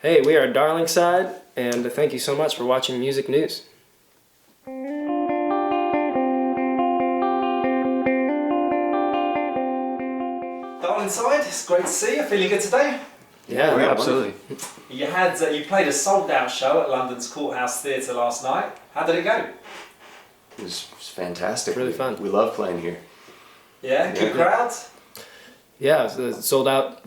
Hey, we are Darlingside, and thank you so much for watching Music News. Darlingside, it's great to see you. Feeling good today? Yeah, absolutely. You played a sold-out show at London's Courthouse Theatre last night. How did it go? It was fantastic. Really fun. We love playing here. Yeah, good crowd. Yeah, the sold out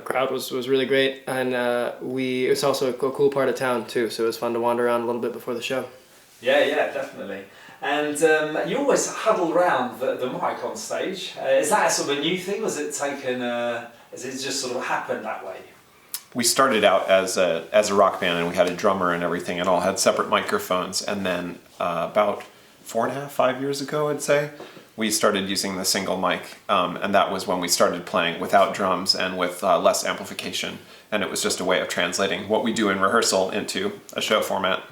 crowd was really great, and it was also a cool part of town too. So it was fun to wander around a little bit before the show. Yeah, definitely. And you always huddle around the mic on stage. Is that sort of a new thing? Was it taken? Has it just sort of happened that way? We started out as a rock band, and we had a drummer and everything, and all had separate microphones. And then about 5 years ago, I'd say, we started using the single mic, and that was when we started playing without drums and with less amplification. And it was just a way of translating what we do in rehearsal into a show format.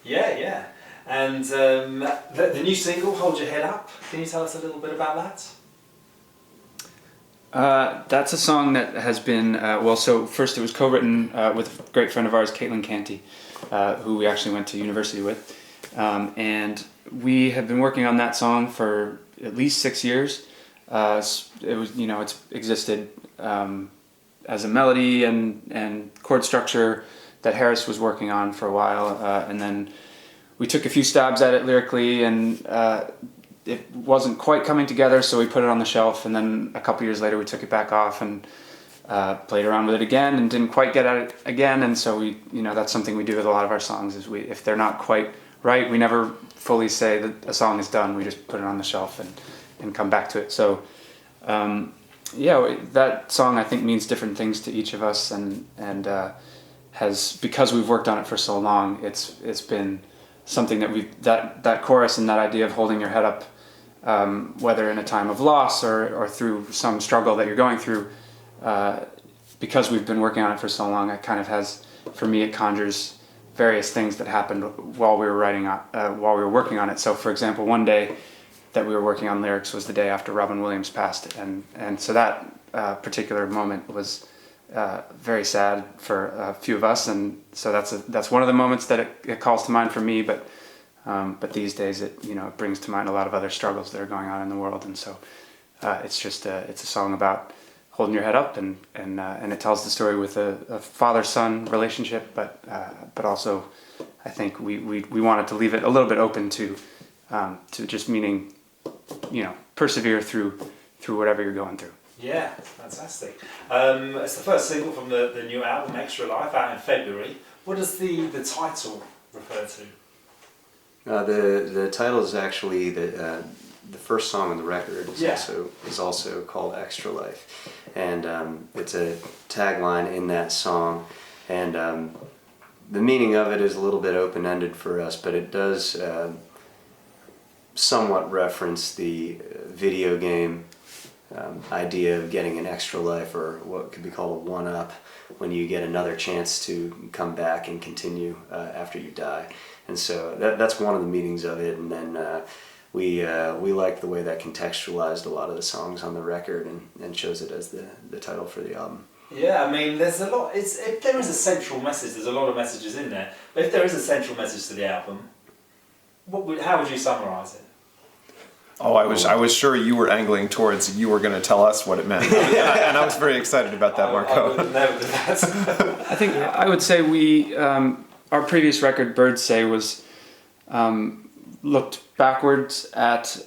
Yeah. And the new single, Hold Your Head Up, can you tell us a little bit about that? That's a song that has been, so first it was co-written with a great friend of ours, Caitlin Canty, who we actually went to university with. And we have been working on that song for at least 6 years. It's existed as a melody and chord structure that Harris was working on for a while. And then we took a few stabs at it lyrically, and it wasn't quite coming together, so we put it on the shelf, and then a couple years later we took it back off and played around with it again and didn't quite get at it again. And so that's something we do with a lot of our songs, is if they're not quite right, we never fully say that a song is done. We just put it on the shelf and come back to it. So that song I think means different things to each of us, and has, because we've worked on it for so long, it's been something that that chorus and that idea of holding your head up, whether in a time of loss or through some struggle that you're going through, because we've been working on it for so long, it kind of has, for me, it conjures various things that happened while we were working on it. So, for example, one day that we were working on lyrics was the day after Robin Williams passed, and so that particular moment was very sad for a few of us, and so that's one of the moments that it calls to mind for me. But these days it brings to mind a lot of other struggles that are going on in the world, and so it's a song about holding your head up, and it tells the story with a father-son relationship, but also I think we wanted to leave it a little bit open to just meaning persevere through whatever you're going through. Yeah, fantastic. It's the first single from the new album, Extralife, out in February. What does the title refer to? The title is actually the first song on the record is also called Extralife, and it's a tagline in that song, and the meaning of it is a little bit open-ended for us, but it does somewhat reference the video game idea of getting an extra life, or what could be called a one-up, when you get another chance to come back and continue after you die. And so that's one of the meanings of it. And then we liked the way that contextualized a lot of the songs on the record and chose it as the title for the album. Yeah, I mean, there's a lot. If there is a central message, there's a lot of messages in there. But if there is a central message to the album, how would you summarise it? Oh, I was sure you were angling towards you were going to tell us what it meant, and I was very excited about that, Marco. I would never do that. I think I would say our previous record, Birds Say, was looked backwards at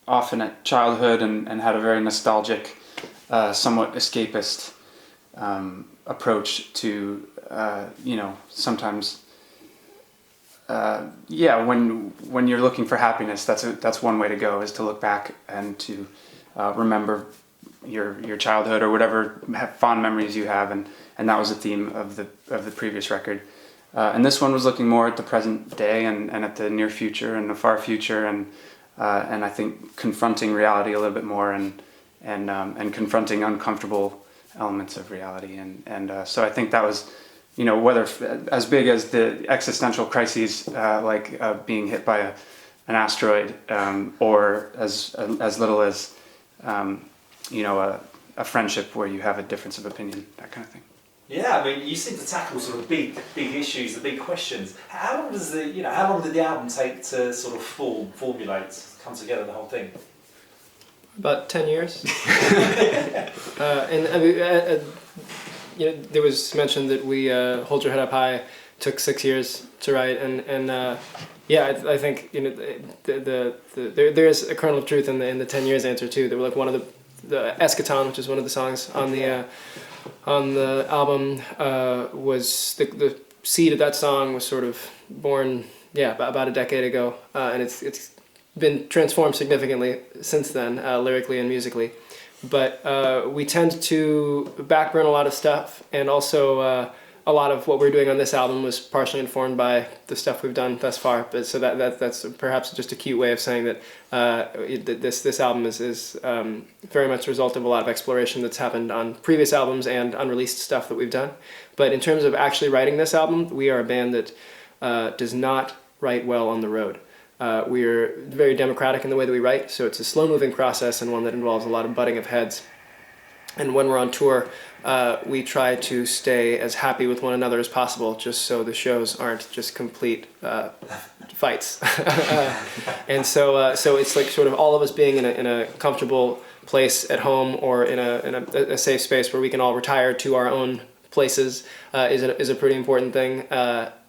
often at childhood and had a very nostalgic, somewhat escapist approach to sometimes. When you're looking for happiness, that's one way to go, is to look back and to remember your childhood or whatever fond memories you have, and that was the theme of the previous record. And this one was looking more at the present day and at the near future and the far future, and I think confronting reality a little bit more and confronting uncomfortable elements of reality, and so I think that was. Whether as big as the existential crises, like being hit by an asteroid, or as little as, a friendship where you have a difference of opinion, that kind of thing. Yeah, I mean, you seem to tackle sort of big issues, the big questions. How long does how long did the album take to sort of formulate, come together, the whole thing? About 10 years. And I mean, there was mentioned that we Hold Your Head Up High took 6 years to write, and I think there is a kernel of truth in the 10 years answer too. That were like one of the Eschaton, which is one of the songs on the album, was the seed of that song was sort of born about a decade ago, and it's been transformed significantly since then, lyrically and musically. But we tend to backburn a lot of stuff, and also a lot of what we're doing on this album was partially informed by the stuff we've done thus far. But so that's perhaps just a cute way of saying that this album is very much a result of a lot of exploration that's happened on previous albums and unreleased stuff that we've done. But in terms of actually writing this album, we are a band that does not write well on the road. We're very democratic in the way that we write, so it's a slow-moving process and one that involves a lot of butting of heads. And when we're on tour, we try to stay as happy with one another as possible, just so the shows aren't just complete fights. And so it's like sort of all of us being in a comfortable place at home or in a safe space where we can all retire to our own places is a pretty important thing.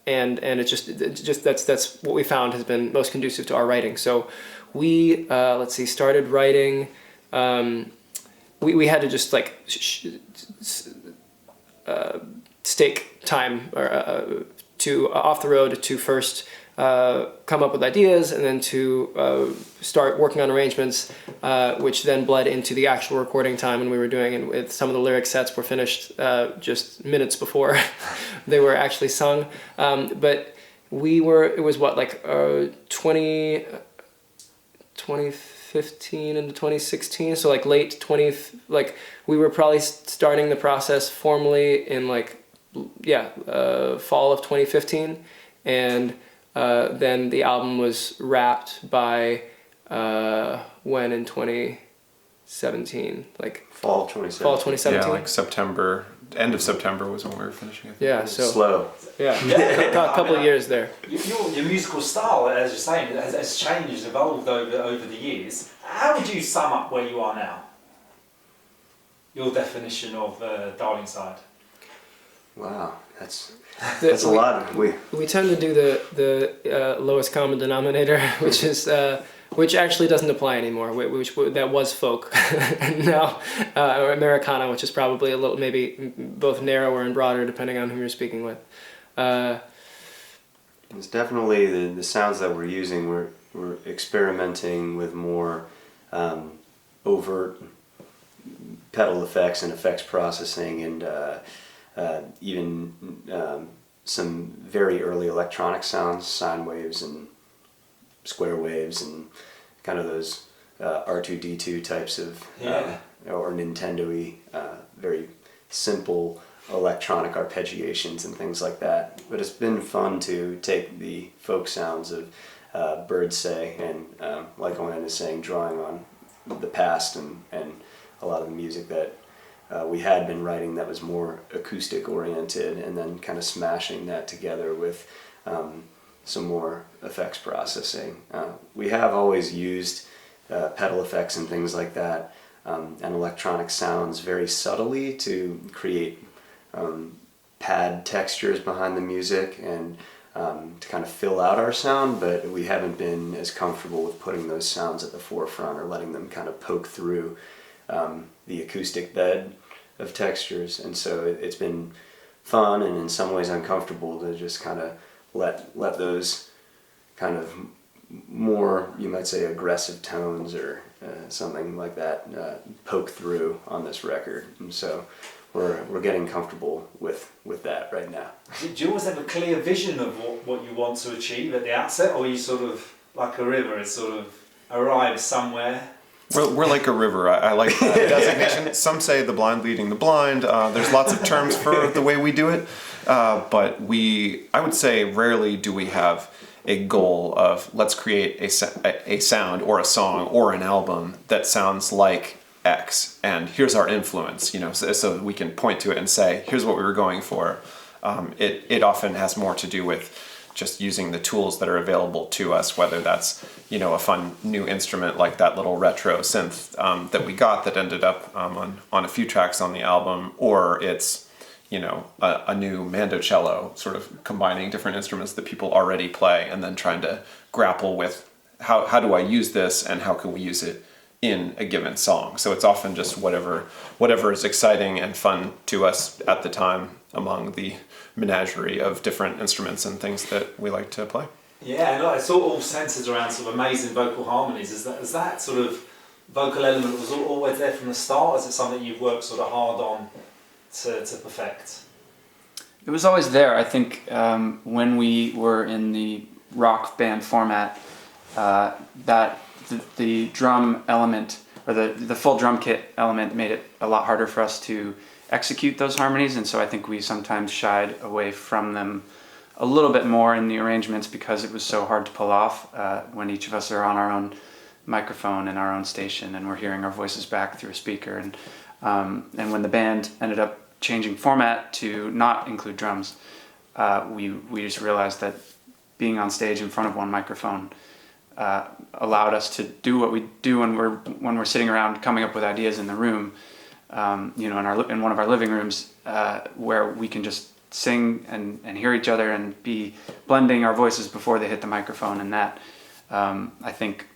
And it's just that's what we found has been most conducive to our writing. So we started writing. We had to just like stake time to off the road to first come up with ideas, and then to start working on arrangements, which then bled into the actual recording time. And we were doing it with some of the lyric sets were finished just minutes before they were actually sung. But it was 2015 into 2016, so like late 20, like we were probably starting the process formally in fall of 2015, and then the album was wrapped by when in 2017, like fall 2017. Fall 2017. Yeah, like September, end of September was when we were finishing it. Yeah, so slow. Yeah, a couple of years there. Your musical style, as you're saying, has changed, evolved over the years. How would you sum up where you are now? Your definition of Darlingside. Wow, that's a lot. We tend to do the lowest common denominator, which is which actually doesn't apply anymore. That was folk, and now or Americana, which is probably a little maybe both narrower and broader depending on who you're speaking with. It's definitely the sounds that we're using. We're experimenting with more overt pedal effects and effects processing, and even some very early electronic sounds, sine waves and square waves, and kind of those R2D2 types of or Nintendo-y, very simple electronic arpeggiations and things like that. But it's been fun to take the folk sounds of Birdsay and, like Auyon is saying, drawing on the past and a lot of the music that we had been writing that was more acoustic oriented, and then kind of smashing that together with some more effects processing. We have always used pedal effects and things like that, and electronic sounds very subtly to create pad textures behind the music and to kind of fill out our sound, but we haven't been as comfortable with putting those sounds at the forefront or letting them kind of poke through the acoustic bed of textures. And so it's been fun and in some ways uncomfortable to just kind of let those kind of more, you might say, aggressive tones or something like that poke through on this record. And so we're getting comfortable with that right now. Do you always have a clear vision of what you want to achieve at the outset, or are you sort of like a river, it sort of arrives somewhere? We're like a river. I like that designation. Some say the blind leading the blind. There's lots of terms for the way we do it, but I would say rarely do we have a goal of let's create a sound or a song or an album that sounds like X, and here's our influence, you know, so we can point to it and say, here's what we were going for. It often has more to do with just using the tools that are available to us, whether that's, you know, a fun new instrument like that little retro synth that we got that ended up on a few tracks on the album, or it's, you know, a new mandocello, sort of combining different instruments that people already play and then trying to grapple with how do I use this and how can we use it in a given song. So it's often just whatever is exciting and fun to us at the time among the menagerie of different instruments and things that we like to play. Yeah, and it sort of all centres around sort of amazing vocal harmonies. Is that sort of vocal element was always there from the start? Is it something you've worked sort of hard on to perfect? It was always there. I think when we were in the rock band format, that the drum element, or the full drum kit element, made it a lot harder for us to execute those harmonies, and so I think we sometimes shied away from them a little bit more in the arrangements because it was so hard to pull off when each of us are on our own microphone and our own station and we're hearing our voices back through a speaker. And when the band ended up changing format to not include drums, we just realized that being on stage in front of one microphone allowed us to do what we do when we're sitting around coming up with ideas in the room, you know, in one of our living rooms, where we can just sing and hear each other and be blending our voices before they hit the microphone, and that I think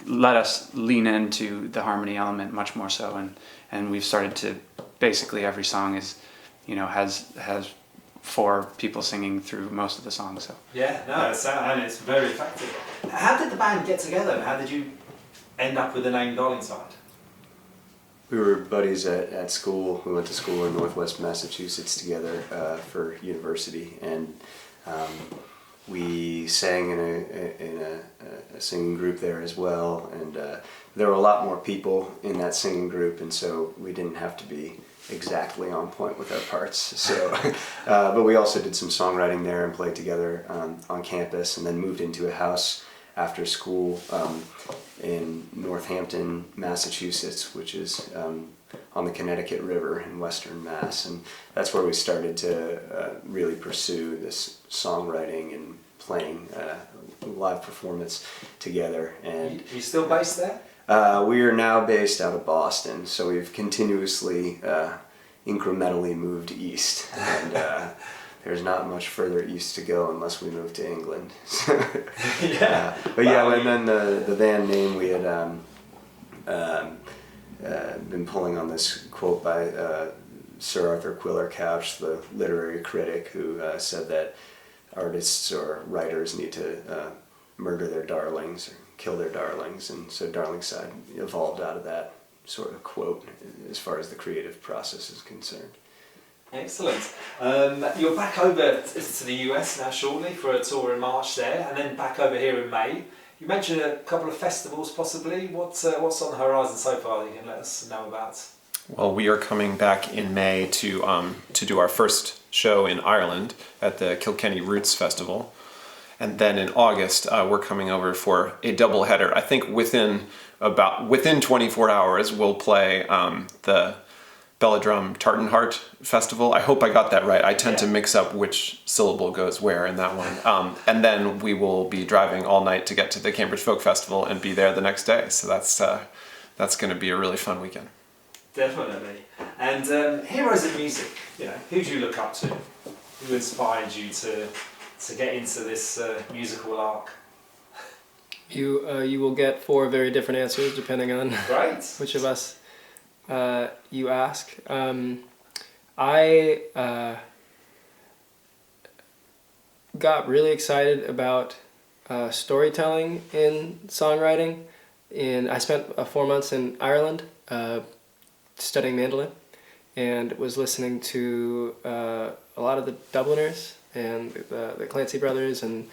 let us lean into the harmony element much more so, and we've started to basically every song is, you know, has 4 people singing through most of the songs. So yeah, no, and it's very effective. How did the band get together, and how did you end up with the name Darlingside? We were buddies at school. We went to school in Northwest Massachusetts together for university, and we sang in a singing group there as well. And there were a lot more people in that singing group, and so we didn't have to be exactly on point with our parts. So, but we also did some songwriting there and played together on campus, and then moved into a house after school in Northampton, Massachusetts, which is on the Connecticut River in Western Mass, and that's where we started to really pursue this songwriting and playing live performance together. And you still based there? We are now based out of Boston, so we've continuously incrementally moved east, and there's not much further east to go unless we move to England. Yeah. But yeah, and then the band name, we had been pulling on this quote by Sir Arthur Quiller Couch, the literary critic, who said that artists or writers need to murder their darlings or kill their darlings, and so Darlingside evolved out of that sort of quote as far as the creative process is concerned. Excellent. You're back over to the US now shortly for a tour in March there, and then back over here in May. You mentioned a couple of festivals possibly. What's on the horizon so far that you can let us know about? Well, we are coming back in May to do our first show in Ireland at the Kilkenny Roots Festival. And then in August, we're coming over for a double header. I think within 24 hours, we'll play the Belladrum Tartan Heart Festival. I hope I got that right. I tend to mix up which syllable goes where in that one. And then we will be driving all night to get to the Cambridge Folk Festival and be there the next day. So that's going to be a really fun weekend. Definitely. And heroes in music, you know, who do you look up to? Who inspired you to get into this musical arc? You will get 4 very different answers depending on which of us you ask. I got really excited about storytelling in songwriting. I spent 4 months in Ireland studying mandolin, and was listening to a lot of the Dubliners and the Clancy brothers, and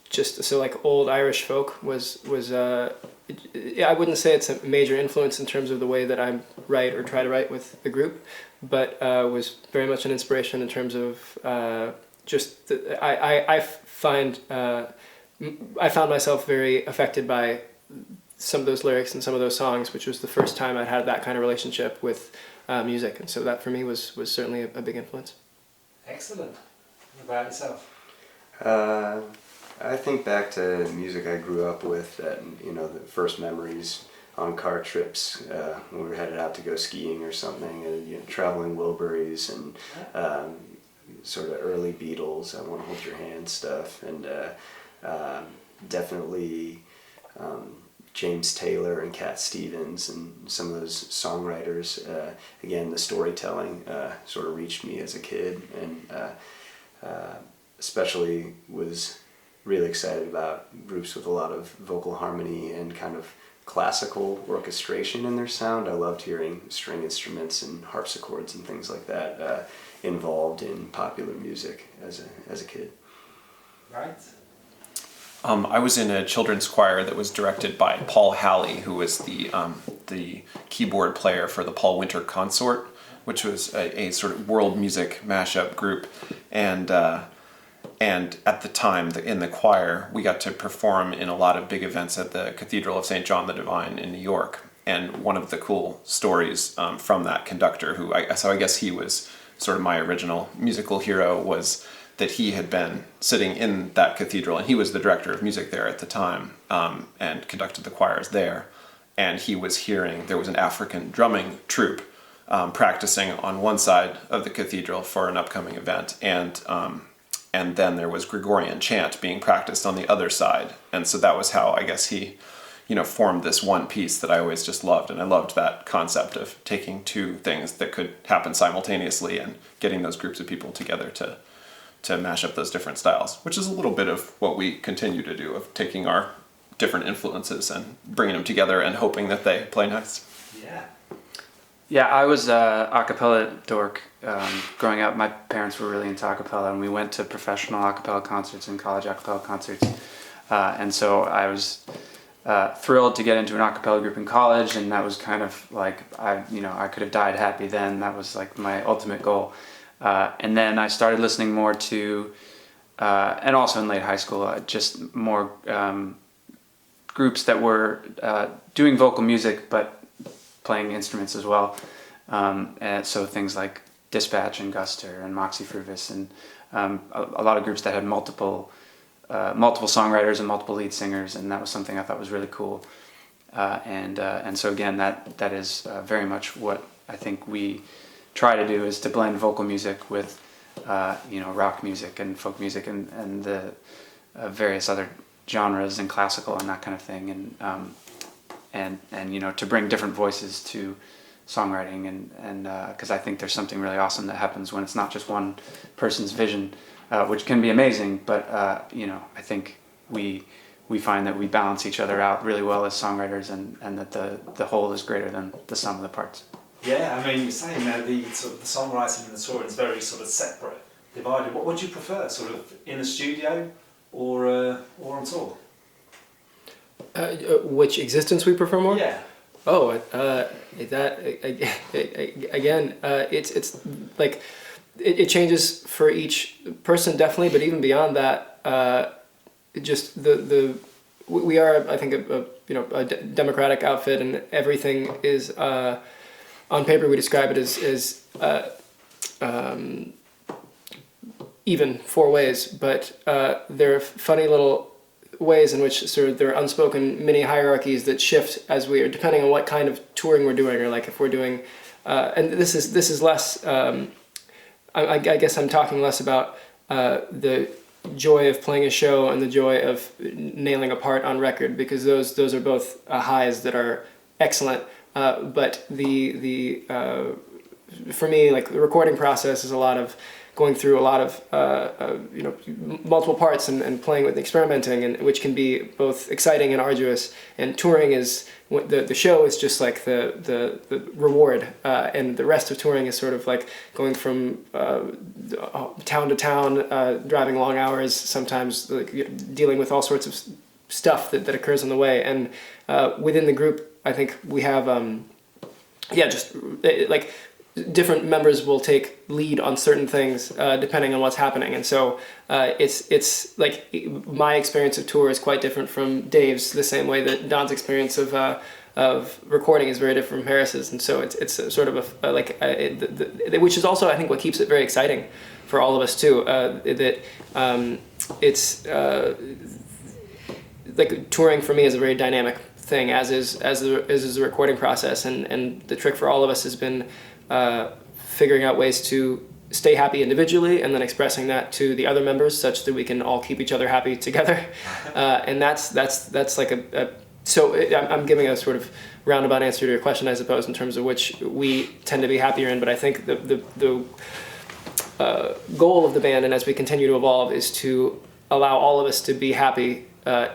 just so like old Irish folk was I wouldn't say it's a major influence in terms of the way that I write or try to write with the group, but was very much an inspiration in terms of I found myself very affected by some of those lyrics and some of those songs, which was the first time I'd had that kind of relationship with music, and so that for me was certainly a big influence. Excellent. What about yourself? I think back to music I grew up with, that, you know, the first memories on car trips when we were headed out to go skiing or something, and, you know, traveling Wilburys and sort of early Beatles, I Want to Hold Your Hand stuff, and definitely James Taylor and Cat Stevens and some of those songwriters. Again, the storytelling sort of reached me as a kid, and especially was really excited about groups with a lot of vocal harmony and kind of classical orchestration in their sound. I loved hearing string instruments and harpsichords and things like that involved in popular music as a kid. Right. I was in a children's choir that was directed by Paul Halley, who was the keyboard player for the Paul Winter Consort, which was a sort of world music mashup group, and at the time in the choir we got to perform in a lot of big events at the Cathedral of St. John the Divine in New York. And one of the cool stories from that conductor, so I guess he was sort of my original musical hero, was that he had been sitting in that cathedral, and he was the director of music there at the time, and conducted the choirs there. And he was hearing, there was an African drumming troupe practicing on one side of the cathedral for an upcoming event, and then there was Gregorian chant being practiced on the other side. And so that was how, I guess, he, you know, formed this one piece that I always just loved. And I loved that concept of taking two things that could happen simultaneously and getting those groups of people together to mash up those different styles, which is a little bit of what we continue to do, of taking our different influences and bringing them together and hoping that they play nice. Yeah. Yeah, I was a cappella dork growing up. My parents were really into a cappella, and we went to professional a cappella concerts and college a cappella concerts. And so I was thrilled to get into an a cappella group in college, and that was kind of like, I could have died happy then. That was like my ultimate goal. And then I started listening more to, and also in late high school, just more groups that were doing vocal music but playing instruments as well. And so things like Dispatch and Guster and Moxie Fruvis, and a lot of groups that had multiple songwriters and multiple lead singers, and that was something I thought was really cool. And so again, that is very much what I think we try to do, is to blend vocal music with rock music and folk music and the various other genres and classical and that kind of thing, and to bring different voices to songwriting, and because I think there's something really awesome that happens when it's not just one person's vision, which can be amazing, but I think we find that we balance each other out really well as songwriters, and that the whole is greater than the sum of the parts. Yeah, I mean, you're saying that the songwriting and the touring is very sort of separate, divided. What would you prefer, sort of in the studio or on tour? Which existence we prefer more? Yeah. Oh, that again, it's like it changes for each person, definitely, but even beyond that, just we are, I think, a democratic outfit, and everything is on paper we describe it as even four ways, but there are funny little ways in which sort of there are unspoken mini hierarchies that shift as we are, depending on what kind of touring we're doing, or like if we're doing, and this is less, I guess I'm talking less about the joy of playing a show and the joy of nailing a part on record, because those are both highs that are excellent, but the for me, like, the recording process is a lot of going through a lot of multiple parts and playing with experimenting, and which can be both exciting and arduous. And touring is the show is just like the reward, and the rest of touring is sort of like going from town to town, driving long hours, sometimes like, dealing with all sorts of stuff that occurs on the way. And within the group, I think we have just like different members will take lead on certain things depending on what's happening, and so it's like my experience of tour is quite different from Dave's, the same way that Don's experience of recording is very different from Harris's, and so it's a sort of which is also I think what keeps it very exciting for all of us too. It's like touring for me is a very dynamic thing, as is the recording process, and the trick for all of us has been figuring out ways to stay happy individually and then expressing that to the other members such that we can all keep each other happy together. And that's like so I'm giving a sort of roundabout answer to your question, I suppose, in terms of which we tend to be happier in, but I think the goal of the band, and as we continue to evolve, is to allow all of us to be happy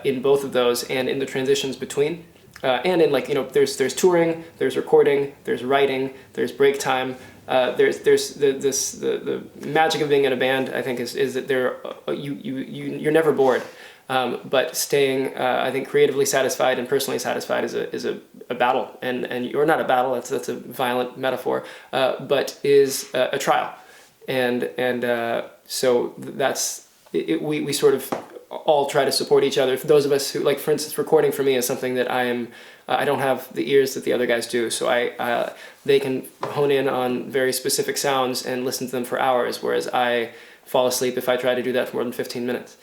in both of those and in the transitions between. And in there's touring, there's recording, there's writing, there's break time. There's the magic of being in a band, I think, is that you're never bored. But staying, I think, creatively satisfied and personally satisfied is a battle, and you're not a battle. That's a violent metaphor, but is a trial, and so that's it, we sort of all try to support each other. For those of us who, like, for instance, recording for me is something that I don't have the ears that the other guys do, so they can hone in on very specific sounds and listen to them for hours, whereas I fall asleep if I try to do that for more than 15 minutes.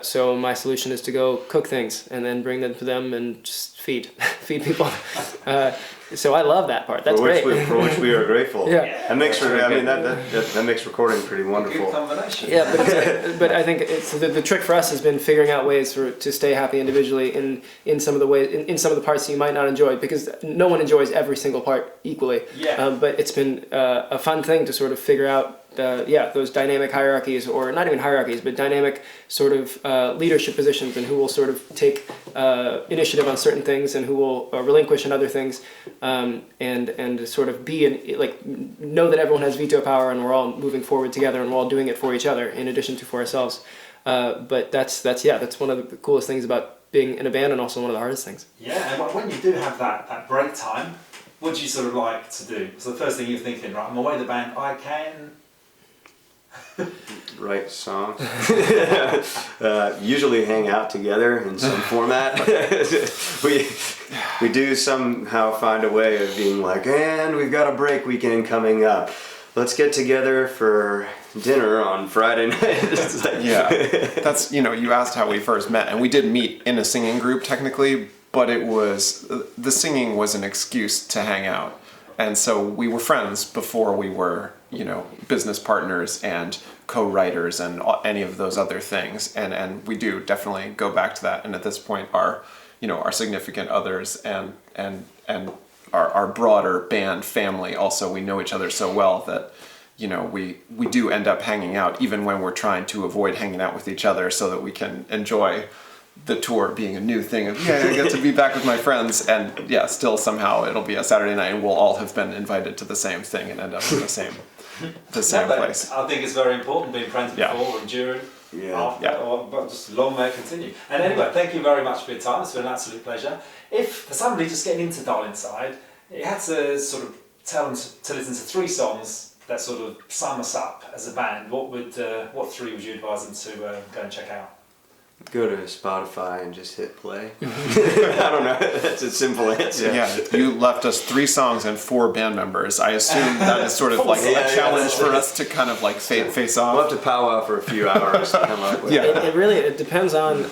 So my solution is to go cook things and then bring them to them and just feed people. So I love that part. That's great. For which we are grateful. Yeah. That makes that makes recording pretty wonderful. Good combination. Yeah, but I think it's the trick for us has been figuring out ways to stay happy individually in some of the ways in some of the parts that you might not enjoy, because no one enjoys every single part equally. Yeah. But it's been a fun thing to sort of figure out those dynamic hierarchies, or not even hierarchies, but dynamic sort of leadership positions, and who will sort of take initiative on certain things and who will relinquish on other things, and sort of know that everyone has veto power and we're all moving forward together and we're all doing it for each other in addition to for ourselves. But that's one of the coolest things about being in a band, and also one of the hardest things. Yeah, and when you do have that break time, what do you sort of like to do? So the first thing you're thinking, right, I'm away the band, I can write songs. Usually hang out together in some format. we do somehow find a way of being like, and we've got a break weekend coming up. Let's get together for dinner on Friday night. Yeah, that's, you asked how we first met, and we did meet in a singing group technically, but the singing was an excuse to hang out. And so we were friends before we were, business partners and co-writers and any of those other things. And we do definitely go back to that. And at this point, our significant others and our broader band family also, we know each other so well that, we do end up hanging out even when we're trying to avoid hanging out with each other, so that we can enjoy the tour being a new thing of, I get to be back with my friends, and still somehow it'll be a Saturday night and we'll all have been invited to the same thing and end up in the same place. I think it's very important being friends before and during, after, but just long may it continue. And anyway, thank you very much for your time. It's been an absolute pleasure. If for somebody just getting into Darlingside, you had to sort of tell them to listen to 3 songs that sort of sum us up as a band, what 3 would you advise them to go and check out? Go to Spotify and just hit play. I don't know. That's a simple answer. Yeah, you left us 3 songs and 4 band members. I assume that is sort of like a challenge for us to kind of like face off. We'll have to powwow for a few hours to come up with. It really depends on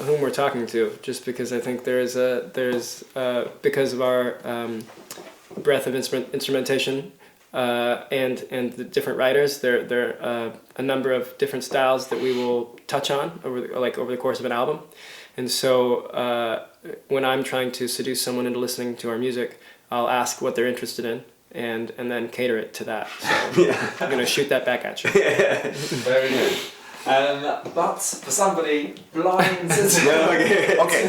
whom we're talking to. Just because I think there's because of our breadth of instrumentation. And the different writers, there are a number of different styles that we will touch on over the course of an album, and so when I'm trying to seduce someone into listening to our music, I'll ask what they're interested in, and then cater it to that. So I'm gonna shoot that back at you. Very good. But for somebody blind to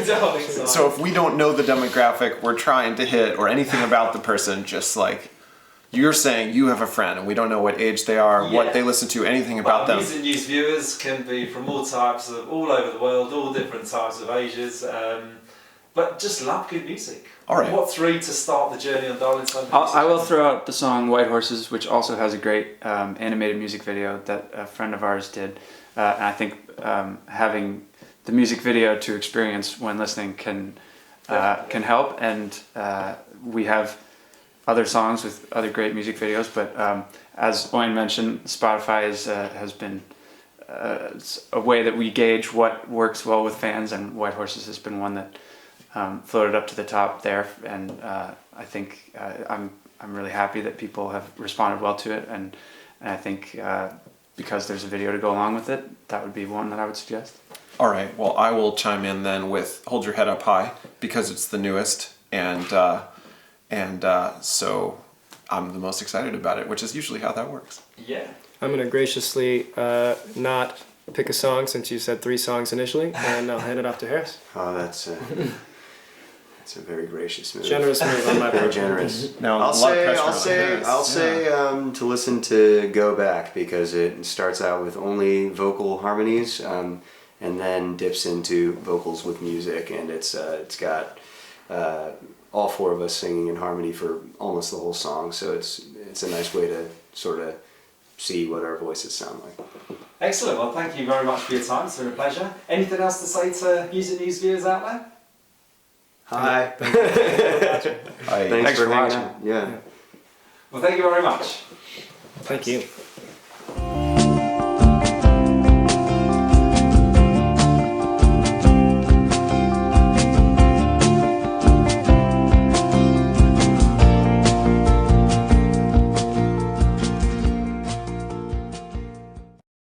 Darlingside. So if we don't know the demographic we're trying to hit or anything about the person, just like you're saying, you have a friend and we don't know what age they are, what they listen to, anything about them. MusicNews viewers can be from all types of, all over the world, all different types of ages, but just love good music. All right. What three to start the journey on Darlingside? I will throw out the song White Horses, which also has a great animated music video that a friend of ours did. And I think having the music video to experience when listening can help. And we have other songs with other great music videos. But as Auyon mentioned, Spotify has been a way that we gauge what works well with fans, and White Horses has been one that floated up to the top there. And I think I'm really happy that people have responded well to it. And I think because there's a video to go along with it, that would be one that I would suggest. All right. Well, I will chime in then with "Hold Your Head Up High" because it's the newest, and so I'm the most excited about it, which is usually how that works. Yeah. I'm going to graciously not pick a song since you said 3 songs initially, and I'll hand it off to Harris. Oh, that's a very gracious move. Generous move on my Very part. generous. Now, I'll a lot of say pressure to listen to "Go Back" because it starts out with only vocal harmonies, and then dips into vocals with music, and it's got all 4 of us singing in harmony for almost the whole song. So it's a nice way to sort of see what our voices sound like. Excellent. Well, thank you very much for your time. It's been a pleasure. Anything else to say to Music News viewers out there? Hi. Hi. Thanks for watching. hanging out. Yeah. Well, thank you very much. Thank you.